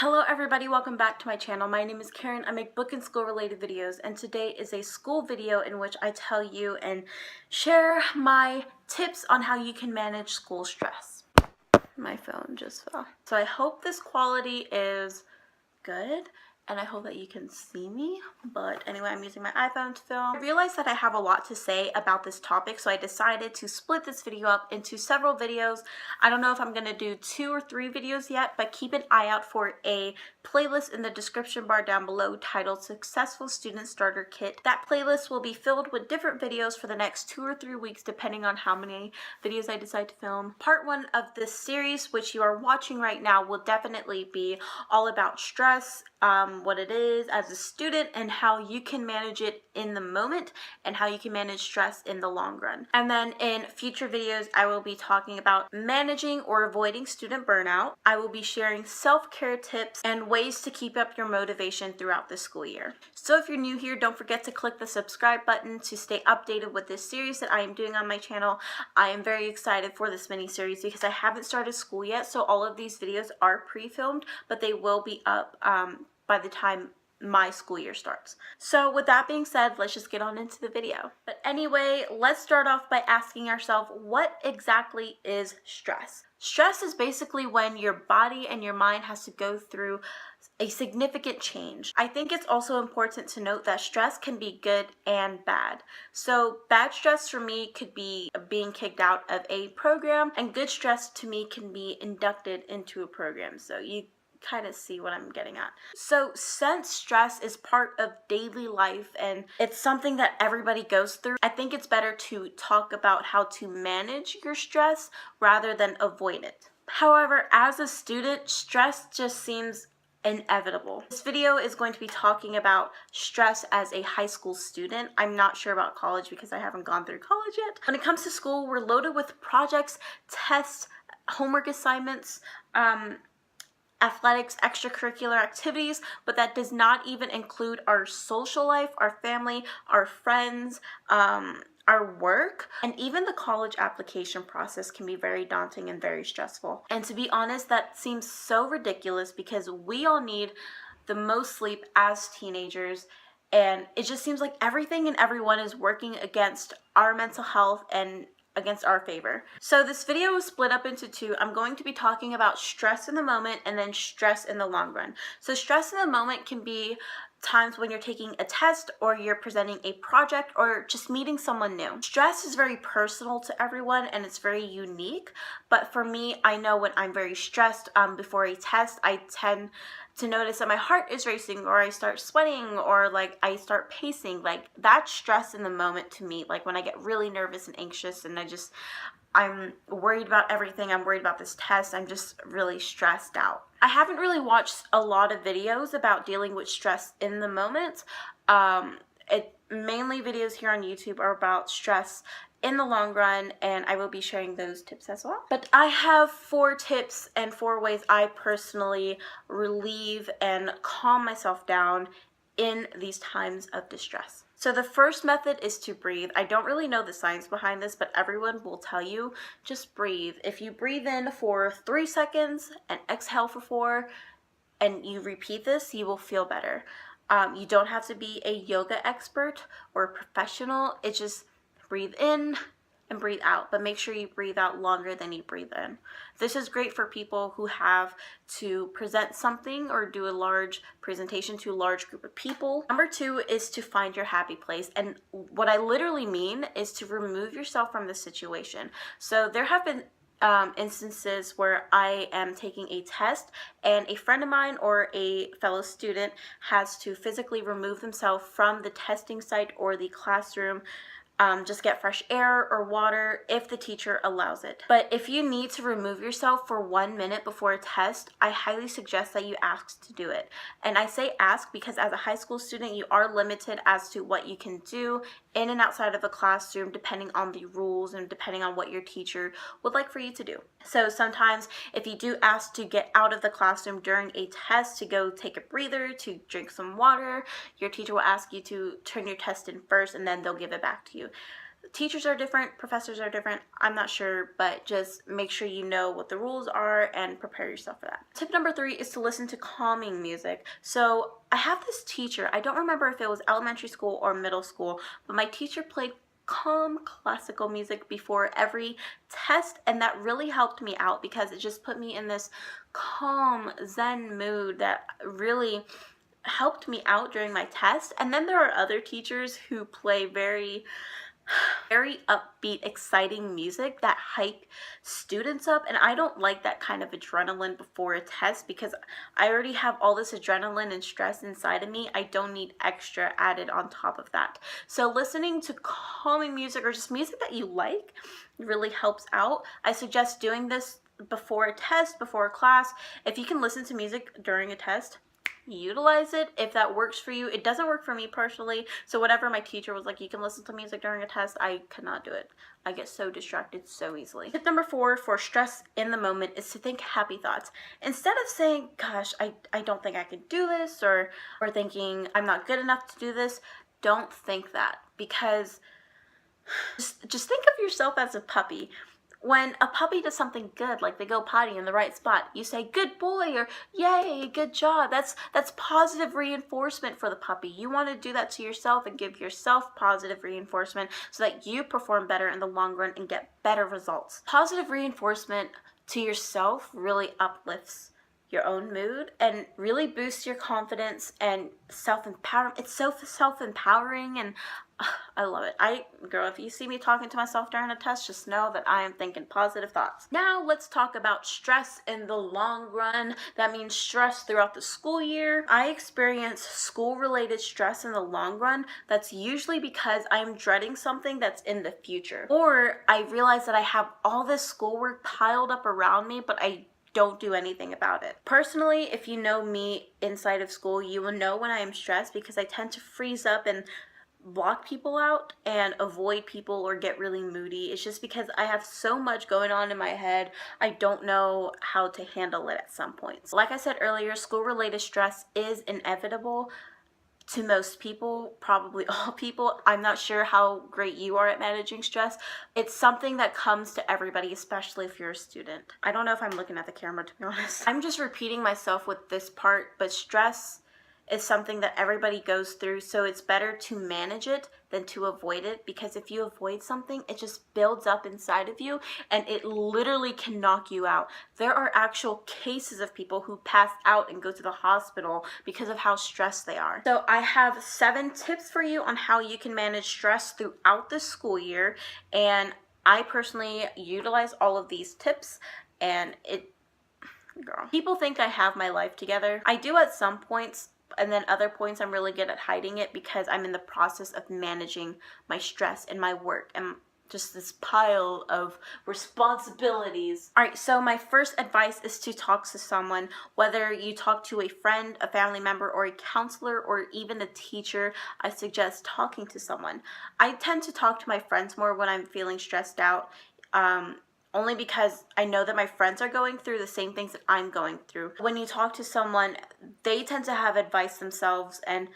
Hello everybody, welcome back to my channel. My name is Karen. I make book and school related videos, and today is a school video in which I tell you and share my tips on how you can manage school stress. My phone just fell. So I hope this quality is good and I hope that you can see me, but anyway, I'm using my iPhone to film. I realized that I have a lot to say about this topic, so I decided to split this video up into several videos. I don't know if I'm gonna do 2 or 3 videos yet, but keep an eye out for a playlist in the description bar down below titled Successful Student Starter Kit. That playlist will be filled with different videos for the next 2 or 3 weeks depending on how many videos I decide to film. Part 1 of this series, which you are watching right now, will definitely be all about stress, what it is as a student, and how you can manage it in the moment and how you can manage stress in the long run. And then in future videos, I will be talking about managing or avoiding student burnout. I will be sharing self-care tips and ways to keep up your motivation throughout the school year. So if you're new here, don't forget to click the subscribe button to stay updated with this series that I am doing on my channel. I am very excited for this mini series because I haven't started school yet, so all of these videos are pre-filmed, but they will be up by the time my school year starts. So with that being said, let's just get on into the video. But anyway, let's start off by asking ourselves, what exactly is stress? Stress is basically when your body and your mind has to go through a significant change. I think it's also important to note that stress can be good and bad. So bad stress for me could be being kicked out of a program, and good stress to me can be inducted into a program. So you kind of see what I'm getting at. So since stress is part of daily life and it's something that everybody goes through, I think it's better to talk about how to manage your stress rather than avoid it. However, as a student, stress just seems inevitable. This video is going to be talking about stress as a high school student. I'm not sure about college because I haven't gone through college yet. When it comes to school, we're loaded with projects, tests, homework assignments, athletics, extracurricular activities, but that does not even include our social life, our family, our friends, our work, and even the college application process can be very daunting and very stressful. And to be honest, that seems so ridiculous because we all need the most sleep as teenagers, and it just seems like everything and everyone is working against our mental health and against our favor. So this video is split up into 2. I'm going to be talking about stress in the moment and then stress in the long run. So stress in the moment can be times when you're taking a test or you're presenting a project or just meeting someone new. Stress is very personal to everyone and it's very unique, but for me, I know when I'm very stressed before a test, I tend to notice that my heart is racing or I start sweating or like I start pacing. Like that's stress in the moment to me, like when I get really nervous and anxious and I'm worried about everything. I'm worried about this test. I'm just really stressed out. I haven't really watched a lot of videos about dealing with stress in the moment. Mainly videos here on YouTube are about stress in the long run, and I will be sharing those tips as well. But I have 4 tips and 4 ways I personally relieve and calm myself down in these times of distress. So the first method is to breathe. I don't really know the science behind this, but everyone will tell you, just breathe. If you breathe in for 3 seconds and exhale for 4, and you repeat this, you will feel better. You don't have to be a yoga expert or a professional. It's just breathe in and breathe out, but make sure you breathe out longer than you breathe in. This is great for people who have to present something or do a large presentation to a large group of people. Number 2 is to find your happy place, and what I literally mean is to remove yourself from the situation. So there have been instances where I am taking a test and a friend of mine or a fellow student has to physically remove themselves from the testing site or the classroom, just get fresh air or water if the teacher allows it. But if you need to remove yourself for 1 minute before a test, I highly suggest that you ask to do it. And I say ask because as a high school student, you are limited as to what you can do in and outside of a classroom depending on the rules and depending on what your teacher would like for you to do. So sometimes if you do ask to get out of the classroom during a test to go take a breather, to drink some water, your teacher will ask you to turn your test in first and then they'll give it back to you. Teachers are different, professors are different, I'm not sure, but just make sure you know what the rules are and prepare yourself for that. Tip number 3 is to listen to calming music. So I have this teacher, I don't remember if it was elementary school or middle school, but my teacher played calm classical music before every test, and that really helped me out because it just put me in this calm zen mood that really helped me out during my test. And then there are other teachers who play very upbeat, exciting music that hype students up, and I don't like that kind of adrenaline before a test because I already have all this adrenaline and stress inside of me. I don't need extra added on top of that. So listening to calming music or just music that you like really helps out. I suggest doing this before a test, before a class. If you can listen to music during a test, utilize it if that works for you. It doesn't work for me personally, so whatever my teacher was like, you can listen to music during a test, I could not do it. I get so distracted so easily. Tip number 4 for stress in the moment is to think happy thoughts. Instead of saying, gosh, I don't think I can do this, or thinking I'm not good enough to do this, don't think that, because just think of yourself as a puppy. When a puppy does something good, like they go potty in the right spot, you say, good boy, or yay, good job. That's positive reinforcement for the puppy. You want to do that to yourself and give yourself positive reinforcement so that you perform better in the long run and get better results. Positive reinforcement to yourself really uplifts your own mood and really boosts your confidence and self-empowerment. It's so self-empowering, and I love it. Girl, if you see me talking to myself during a test, just know that I am thinking positive thoughts. Now let's talk about stress in the long run. That means stress throughout the school year. I experience school-related stress in the long run. That's usually because I'm dreading something that's in the future. Or I realize that I have all this schoolwork piled up around me, but I don't do anything about it. Personally, if you know me inside of school, you will know when I am stressed because I tend to freeze up and block people out and avoid people or get really moody. It's just because I have so much going on in my head, I don't know how to handle it at some points. Like I said earlier, school-related stress is inevitable to most people, probably all people. I'm not sure how great you are at managing stress. It's something that comes to everybody, especially if you're a student. I don't know if I'm looking at the camera, to be honest. I'm just repeating myself with this part, but stress is something that everybody goes through, so it's better to manage it than to avoid it, because if you avoid something, it just builds up inside of you and it literally can knock you out. There are actual cases of people who pass out and go to the hospital because of how stressed they are. So I have 7 tips for you on how you can manage stress throughout the school year, and I personally utilize all of these tips, and girl, people think I have my life together. I do at some points, and then other points I'm really good at hiding it because I'm in the process of managing my stress and my work and just this pile of responsibilities. All right, so my first advice is to talk to someone, whether you talk to a friend, a family member, or a counselor, or even a teacher. I suggest talking to someone. I tend to talk to my friends more when I'm feeling stressed out. Only because I know that my friends are going through the same things that I'm going through. When you talk to someone, they tend to have advice themselves, and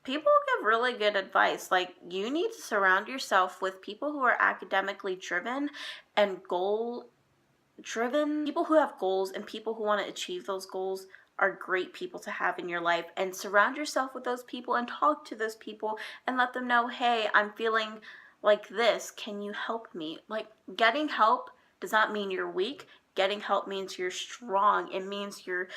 people give really good advice. Like, you need to surround yourself with people who are academically driven and goal-driven. People who have goals and people who want to achieve those goals are great people to have in your life, and surround yourself with those people and talk to those people and let them know, hey, I'm feeling like this. Can you help me? Like, getting help does not mean you're weak. Getting help means you're strong. It means you're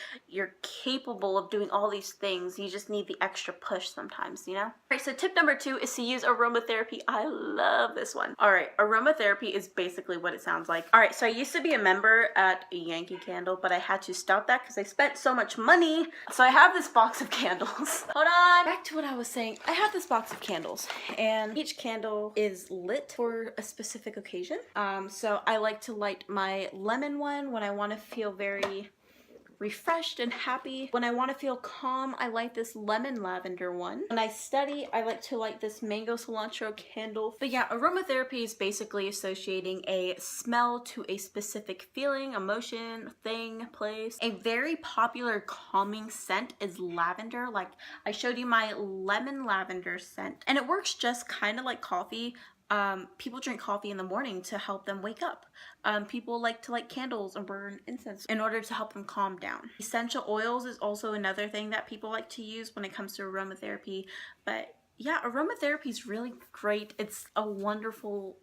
capable of doing all these things. You just need the extra push sometimes, you know? All right, so tip number 2 is to use aromatherapy. I love this one. All right, aromatherapy is basically what it sounds like. All right, so I used to be a member at Yankee Candle, but I had to stop that because I spent so much money. So I have this box of candles. Hold on. Back to what I was saying. I have this box of candles, and each candle is lit for a specific occasion. So I like to light my lemon one when I want to feel very refreshed and happy. When I want to feel calm, I light this lemon lavender one. When I study, I like to light this mango cilantro candle. But yeah, aromatherapy is basically associating a smell to a specific feeling, emotion, thing, place. A very popular calming scent is lavender. Like, I showed you my lemon lavender scent, and it works just kind of like coffee. People drink coffee in the morning to help them wake up. People like to light candles and burn incense in order to help them calm down. Essential oils is also another thing that people like to use when it comes to aromatherapy. But yeah, aromatherapy is really great. It's a wonderful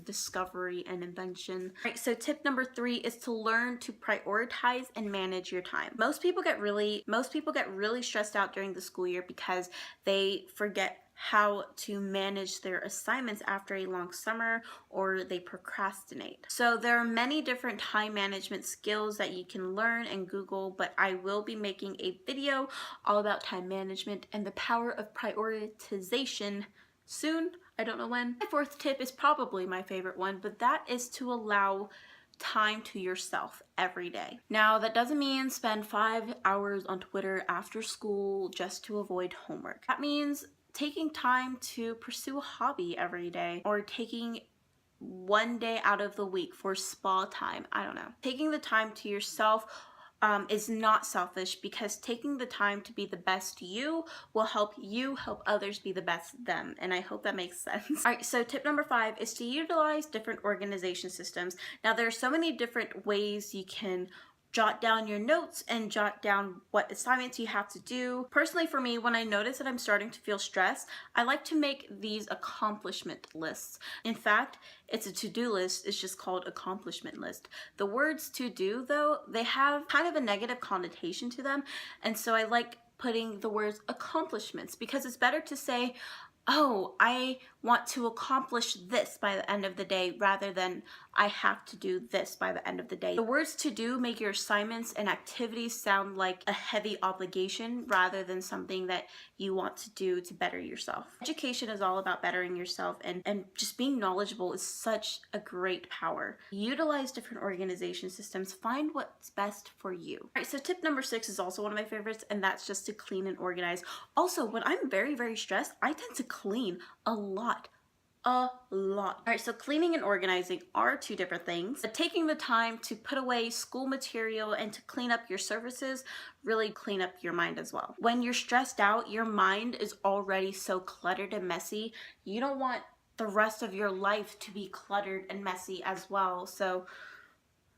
discovery and invention. All right, so tip number 3 is to learn to prioritize and manage your time. Most people get really stressed out during the school year because they forget how to manage their assignments after a long summer, or they procrastinate. So there are many different time management skills that you can learn and Google, but I will be making a video all about time management and the power of prioritization soon. I don't know when. My 4th tip is probably my favorite one, but that is to allow time to yourself every day. Now, that doesn't mean spend 5 hours on Twitter after school just to avoid homework. That means taking time to pursue a hobby every day, or taking one day out of the week for spa time. I don't know. Taking the time to yourself is not selfish, because taking the time to be the best you will help you help others be the best them, and I hope that makes sense. All right, so tip number 5 is to utilize different organization systems. Now, there are so many different ways you can jot down your notes and jot down what assignments you have to do. Personally, for me, when I notice that I'm starting to feel stressed, I like to make these accomplishment lists. In fact, it's a to-do list, it's just called accomplishment list. The words to do, though, they have kind of a negative connotation to them, and so I like putting the words accomplishments, because it's better to say, oh, I want to accomplish this by the end of the day, rather than I have to do this by the end of the day. The words to do make your assignments and activities sound like a heavy obligation rather than something that you want to do to better yourself. Education is all about bettering yourself, and just being knowledgeable is such a great power. Utilize different organization systems, find what's best for you. All right, so tip number 6 is also one of my favorites, and that's just to clean and organize. Also, when I'm very stressed, I tend to clean a lot. All right, so cleaning and organizing are 2 different things, but taking the time to put away school material and to clean up your surfaces really clean up your mind as well. When you're stressed out, your mind is already so cluttered and messy. You don't want the rest of your life to be cluttered and messy as well, so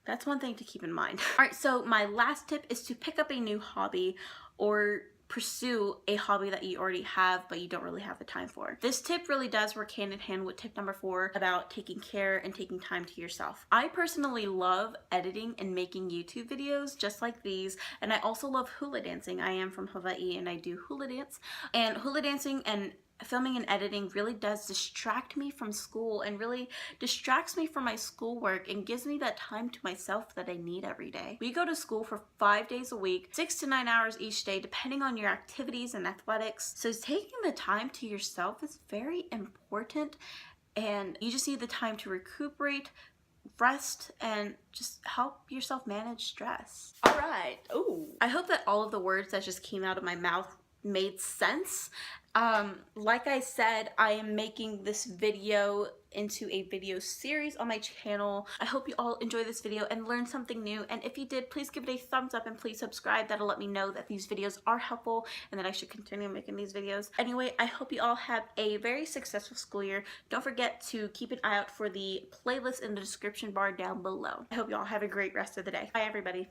that's one thing to keep in mind. All right, so my last tip is to pick up a new hobby, or pursue a hobby that you already have but you don't really have the time for. This tip really does work hand in hand with tip number 4 about taking care and taking time to yourself. I personally love editing and making YouTube videos just like these, and I also love hula dancing. I am from Hawaii and I do hula dance, and hula dancing and filming and editing really does distract me from school, and really distracts me from my schoolwork, and gives me that time to myself that I need every day. We go to school for 5 days a week, 6 to 9 hours each day, depending on your activities and athletics. So taking the time to yourself is very important, and you just need the time to recuperate, rest, and just help yourself manage stress. All right. Oh, I hope that all of the words that just came out of my mouth made sense. Like I said, I am making this video into a video series on my channel. I hope you all enjoy this video and learn something new, and if you did, please give it a thumbs up and please subscribe. That'll let me know that these videos are helpful and that I should continue making these videos. Anyway, I hope you all have a very successful school year. Don't forget to keep an eye out for the playlist in the description bar down below. I hope you all have a great rest of the day. Bye, everybody.